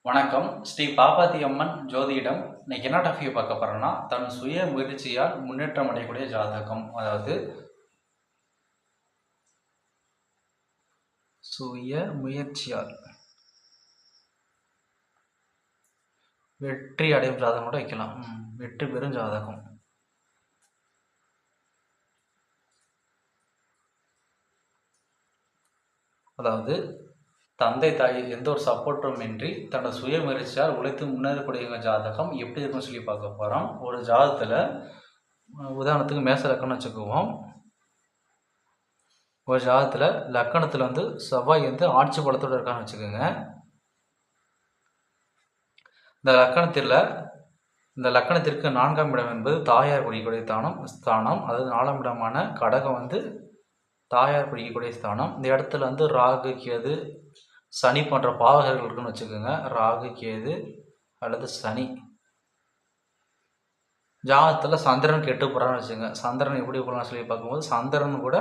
வணக்கம். ஸ்ரீ பாப்பாத்தி அம்மன் ஜோதிடம். இன்னைக்கு என்ன டாபிக் பார்க்க போறோம்னா, தன் சுய முயற்சியால் முன்னேற்றம் அடையக்கூடிய ஜாதகம். அதாவது சுய முயற்சியால் வெற்றி அடையும் ஜாதகம் கூட வைக்கலாம். வெற்றி பெறும் ஜாதகம். அதாவது தந்தை தாய் எந்த ஒரு சப்போர்ட்டும் இன்றி தன்னோட சுய முயற்சியால் உழைத்து முன்னேறக்கூடிய ஜாதகம் எப்படி இருக்குன்னு சொல்லி பார்க்க போகிறோம். ஒரு ஜாதகத்தில் உதாரணத்துக்கு மேச லக்கணம் வச்சுக்குவோம். ஒரு ஜாதகத்தில் லக்கணத்தில் வந்து செவ்வாய் வந்து ஆட்சி பலத்தோடு இருக்கான்னு வச்சுக்கோங்க. இந்த லக்கணத்திற்கு 4ஆம் இடம் என்பது தாயார் குறிக்கக்கூடிய ஸ்தானம். அதாவது 4ஆம் இடமான கடகம் வந்து தாயார் குறிக்கக்கூடிய ஸ்தானம். இந்த இடத்துல வந்து ராகு கேது சனி போன்ற பாவகர்கள் இருக்குன்னு வச்சுக்கோங்க. ராகு கேது அல்லது சனி. ஜாதகத்தில் சந்திரன் கெட்டு போகிறான்னு வச்சுக்கோங்க. சந்திரன் எப்படி போகலான்னு சொல்லி பார்க்கும்போது சந்திரன் கூட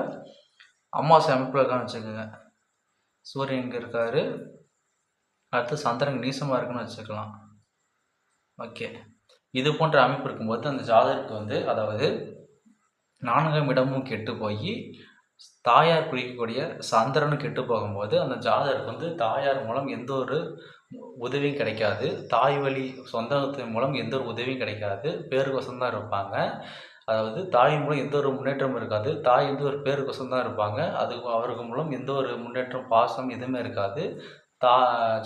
அமாவாசை அமைப்பில் இருக்கான்னு வச்சுக்கோங்க. சூரியன் இங்கே இருக்காரு, அடுத்து சந்திரன் நீசமாக இருக்குன்னு வச்சுக்கலாம். ஓகே, இது போன்ற அமைப்பு இருக்கும்போது அந்த ஜாதகருக்கு வந்து அதாவது 4ஆம் இடமும் கெட்டு போய் தாயார் குறிக்கக்கூடிய சந்திரனும் கெட்டு போகும்போது அந்த ஜாதகருக்கு வந்து தாயார் மூலம் எந்த ஒரு உதவியும் கிடைக்காது. தாய் வழி சொந்தத்தின் மூலம் எந்த ஒரு உதவியும் கிடைக்காது. பேருக்கோசம் தான் இருப்பாங்க. அதாவது தாய் மூலம் எந்த ஒரு முன்னேற்றமும் இருக்காது. தாய் வந்து ஒரு பேருக்கோசம் தான் இருப்பாங்க. அவருக்கு மூலம் எந்த ஒரு முன்னேற்றம் பாசம் எதுவுமே இருக்காது.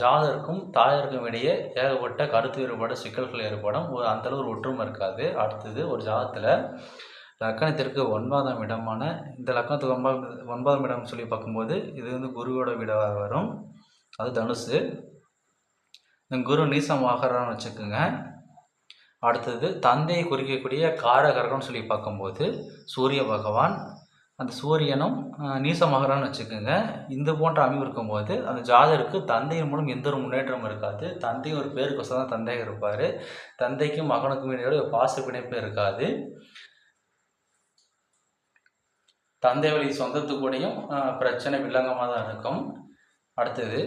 ஜாதகருக்கும் தாயாருக்கும் இடையே ஏகப்பட்ட கருத்து வேறுபாடு சிக்கல்கள் ஏற்படும். அந்தளவு ஒரு ஒற்றுமை இருக்காது. அடுத்தது ஒரு ஜாதகத்தில் லக்கணத்திற்கு 9ஆம் இடமான இந்த லக்கணத்துக்கு 9ஆம் இடம் சொல்லி பார்க்கும்போது இது வந்து குருவோட வீடாக வரும். அது தனுசு. குரு நீசமாகறான்னு வச்சுக்கோங்க. அடுத்தது தந்தையை குறிக்கக்கூடிய காரகரகம்னு சொல்லி பார்க்கும்போது சூரிய பகவான். அந்த சூரியனும் நீசமாகறான்னு வச்சுக்கோங்க. இந்த போன்ற அமைப்பு இருக்கும்போது அந்த ஜாதகருக்கு தந்தையின் மூலம் எந்த ஒரு முன்னேற்றமும் இருக்காது. தந்தையும் ஒரு பேருக்கோசம் தான் தந்தையாக இருப்பார். தந்தைக்கும் மகனுக்கும் இடையோட பாச பிணைப்பு இருக்காது. தந்தை வழி சொந்தத்துக்கூடையும் பிரச்சனை வில்லங்கமாக தான் இருக்கும். அடுத்தது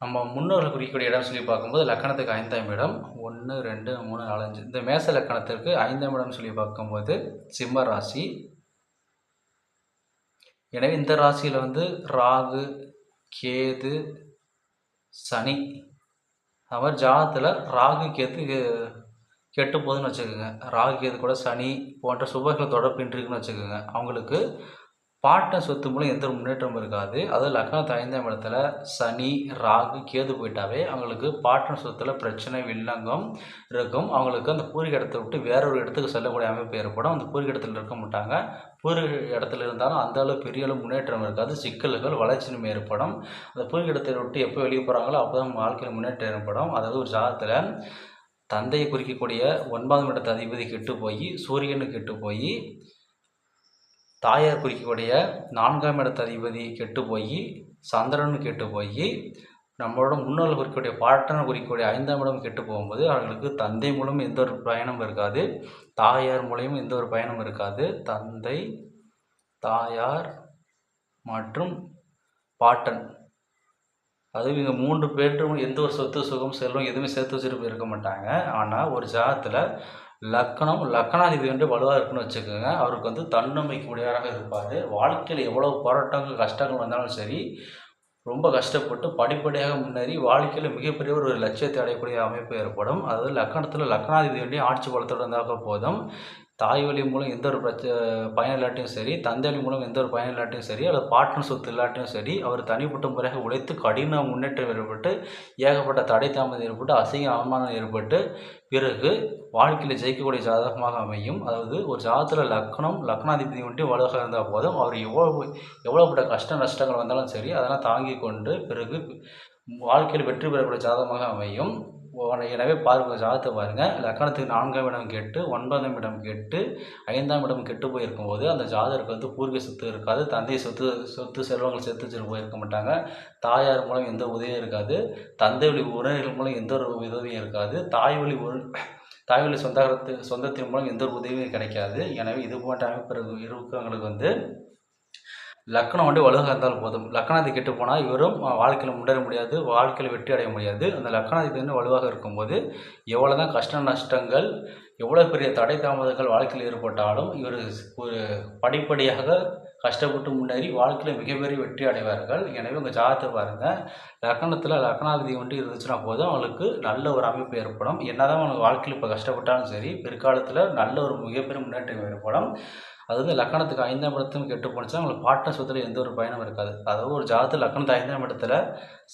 நம்ம முன்னோர்கள் குறிக்கக்கூடிய இடம் சொல்லி பார்க்கும்போது லக்கணத்துக்கு 5ஆம் இடம் 1 2 3 4 5. இந்த மேச லக்கணத்திற்கு 5ஆம் இடம் சொல்லி பார்க்கும்போது சிம்ம ராசி. எனவே இந்த ராசியில் வந்து ராகு கேது சனி அவர் ஜாதகத்தில் ராகு கேது கெட்டு போகுதுன்னு வச்சுக்கோங்க. ராகு கேது கூட சனி போன்ற சுபர்கள் தொடர்பின்றிருக்குன்னு வச்சுக்கோங்க. அவங்களுக்கு பாட்ட சொத்து மூலம் எந்த ஒரு முன்னேற்றமும் இருக்காது. அதாவது லக்னத்து 5ஆம் இடத்துல சனி ராகு கேது போயிட்டாவே அவங்களுக்கு பாட்டன் சொத்துல பிரச்சனை வில்லங்கம் இருக்கும். அவங்களுக்கு அந்த பூர்வீக இடத்தை விட்டு வேற ஒரு இடத்துக்கு செல்லக்கூடிய அமைப்பு ஏற்படும். அந்த பூர்வீக இடத்துல இருக்க மாட்டாங்க. பூர்வீக இடத்துல இருந்தாலும் அந்த அளவு பெரிய அளவு முன்னேற்றம் இருக்காது. சிக்கல்கள் வளர்ச்சியும் ஏற்படும். அந்த பூர்வீக இடத்தை விட்டு எப்போ வெளியே போகிறாங்களோ அப்போ தான் வாழ்க்கையில் முன்னேற்றம் ஏற்படும். அதாவது ஒரு ஜாதகத்தில் தந்தையை குறிக்கக்கூடிய 9ஆம் இடத்து அதிபதி கெட்டு போய் சூரியனு கெட்டு போய் தாயார் குறிக்கக்கூடிய 4ஆம் இடத்து அதிபதி கெட்டு போய் சந்திரன் கெட்டு போய் நம்மளோட முன்னோர்கள் குறிக்கக்கூடிய பாட்டனை குறிக்கக்கூடிய 5ஆம் இடம் கெட்டு போகும்போது அவர்களுக்கு தந்தை மூலம் எந்த ஒரு பயணமும் இருக்காது. தாயார் மூலியமும் எந்த ஒரு பயணமும் இருக்காது. தந்தை தாயார் மற்றும் பாட்டன், அது இவங்க 3 பேரும் எந்த ஒரு சொத்து சுகம் செல்வம் எதுவுமே சேர்த்து வச்சுட்டு இருக்க மாட்டாங்க. ஆனால் ஒரு ஜாதகத்தில் லக்கணாதிபதி வந்து வலுவாக இருக்குன்னு வச்சுக்கோங்க. அவருக்கு வந்து தன்னம்பிக்கை உடையவராக இருப்பார். வாழ்க்கையில் எவ்வளோ போராட்டங்கள் கஷ்டங்கள் வந்தாலும் சரி ரொம்ப கஷ்டப்பட்டு படிப்படியாக முன்னேறி வாழ்க்கையில் மிகப்பெரிய ஒரு லட்சியத்தை அடையக்கூடிய அமைப்பு ஏற்படும். அதாவது லக்கணாதிபதி வந்து ஆட்சி பலத்தோடு இருந்தாக போதும். தாய் வழி மூலம் எந்த ஒரு பயன் இல்லாட்டியும் சரி, தந்தை வழி மூலம் எந்த ஒரு பயன் இல்லாட்டியும் சரி, அல்லது பாட்டன் சொத்து இல்லாட்டியும் சரி, அவர் தனிப்பட்ட முறையாக உழைத்து கடின முன்னேற்றம் ஏற்பட்டு ஏகப்பட்ட தடை தாமதம் ஏற்பட்டு அசிங்க அவமானம் ஏற்பட்டு பிறகு வாழ்க்கையில் ஜெயிக்கக்கூடிய ஜாதகமாக அமையும். அதாவது ஒரு ஜாதகத்தில் லக்னாதிபதி வந்துட்டு வலுவாக இருந்தால் போதும். அவர் எவ்வளோப்பட்ட கஷ்ட நஷ்டங்கள் வந்தாலும் சரி அதெல்லாம் தாங்கி கொண்டு பிறகு வாழ்க்கையில் வெற்றி பெறக்கூடிய ஜாதகமாக அமையும். எனவே பாருங்கள், ஜாதகத்தை பாருங்கள். லக்கணத்துக்கு 4ஆம் இடம் கெட்டு 9ஆம் இடம் கெட்டு 5ஆம் இடம் கெட்டு போயிருக்கும்போது அந்த ஜாதகருக்கு வந்து பூர்வீக சொத்து இருக்காது. தந்தை சொத்து செல்வங்கள் சேர்த்து வச்சுட்டு போயிருக்க மாட்டாங்க. தாயார் மூலம் எந்த உதவியும் இருக்காது. தந்தை வழி உறவினர்கள் மூலம் எந்த ஒரு உதவியும் இருக்காது. தாய் வழி சொந்தத்தின் மூலம் எந்த ஒரு உதவியும் கிடைக்காது. எனவே இது போன்ற அமைப்பு இருக்கவங்களுக்கு வந்து லக்னம் வந்து வலுவாக இருந்தால் போதும். லக்னாதி கெட்டு போனால் இவரும் வாழ்க்கையில் முன்னேற முடியாது, வாழ்க்கையில் வெற்றி அடைய முடியாது. அந்த லக்னாதிபதி வந்து வலுவாக இருக்கும்போது எவ்வளோ தான் கஷ்ட நஷ்டங்கள், எவ்வளோ பெரிய தடை தாமதங்கள் வாழ்க்கையில் ஏற்பட்டாலும் இவர் ஒரு படிப்படியாக கஷ்டப்பட்டு முன்னேறி வாழ்க்கையில் மிகப்பெரிய வெற்றி அடைவார்கள். எனவே உங்கள் ஜாதகத்தை பாருங்கள். லக்னத்தில் லக்னாதிபதி வந்து இருந்துச்சுன்னா போதும் அவங்களுக்கு நல்ல ஒரு அமைப்பு ஏற்படும். என்னதான் அவங்களுக்கு வாழ்க்கையில் இப்போ கஷ்டப்பட்டாலும் சரி, பிற்காலத்தில் நல்ல ஒரு மிகப்பெரிய முன்னேற்றம் ஏற்படும். அது வந்து லக்கணத்துக்கு 5ஆம் இடத்தும் கெட்டு போணுச்சுன்னா அவங்களுக்கு பார்ட்னர் சொத்துல எந்த ஒரு பயனும் இருக்காது. அதாவது ஒரு ஜாதகத்தில் லக்கணத்து 5ஆம் இடத்துல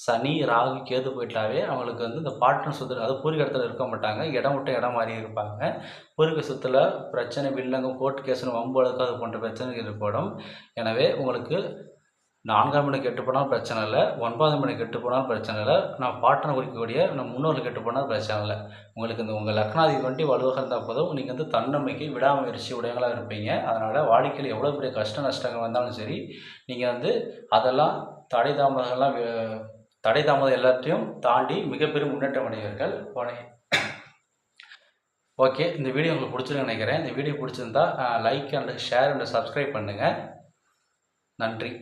சனி, ராகு, கேது போயிட்டாவே அவங்களுக்கு வந்து இந்த பார்ட்னர் சொத்துல, அதாவது பூர்வீக இடத்துல இருக்க மாட்டாங்க, இடம் விட்டு இடம் மாறி இருப்பாங்க. பூர்வீக சொத்துல பிரச்சனை, வில்லங்கம், கோர்ட் கேஸ்னு வம்பு வழக்கு அது போன்ற பிரச்சனைகள் ஏற்படும். எனவே உங்களுக்கு 4ஆம் இடம் கெட்டு போனாலும் பிரச்சனை இல்லை, 9ஆம் இடம் கெட்டு போனாலும் பிரச்சனை இல்லை, நான் பார்ட்னர் குறிக்கக்கூடிய நம்ம முன்னோர்கள் கெட்டு போனாலும் பிரச்சனை இல்லை. உங்களுக்கு இந்த உங்கள் லக்னாதிபதி வண்டி வலுவாக இருந்தால் போதும், நீங்கள் வந்து தன்னம்பிக்கை, விடாமுயற்சி உடையவங்களாக இருப்பீங்க. அதனால் வாழ்க்கையில் எவ்வளோ பெரிய கஷ்ட நஷ்டங்கள் வந்தாலும் சரி, நீங்கள் வந்து அதெல்லாம் தடை தாமதம் எல்லாத்தையும் தாண்டி மிகப்பெரிய முன்னேற்றம் அடைவீர்கள். ஓகே, இந்த வீடியோ உங்களுக்கு பிடிச்சிருக்குன்னு நினைக்கிறேன். இந்த வீடியோ பிடிச்சிருந்தா like and share and subscribe பண்ணுங்கள். நன்றி.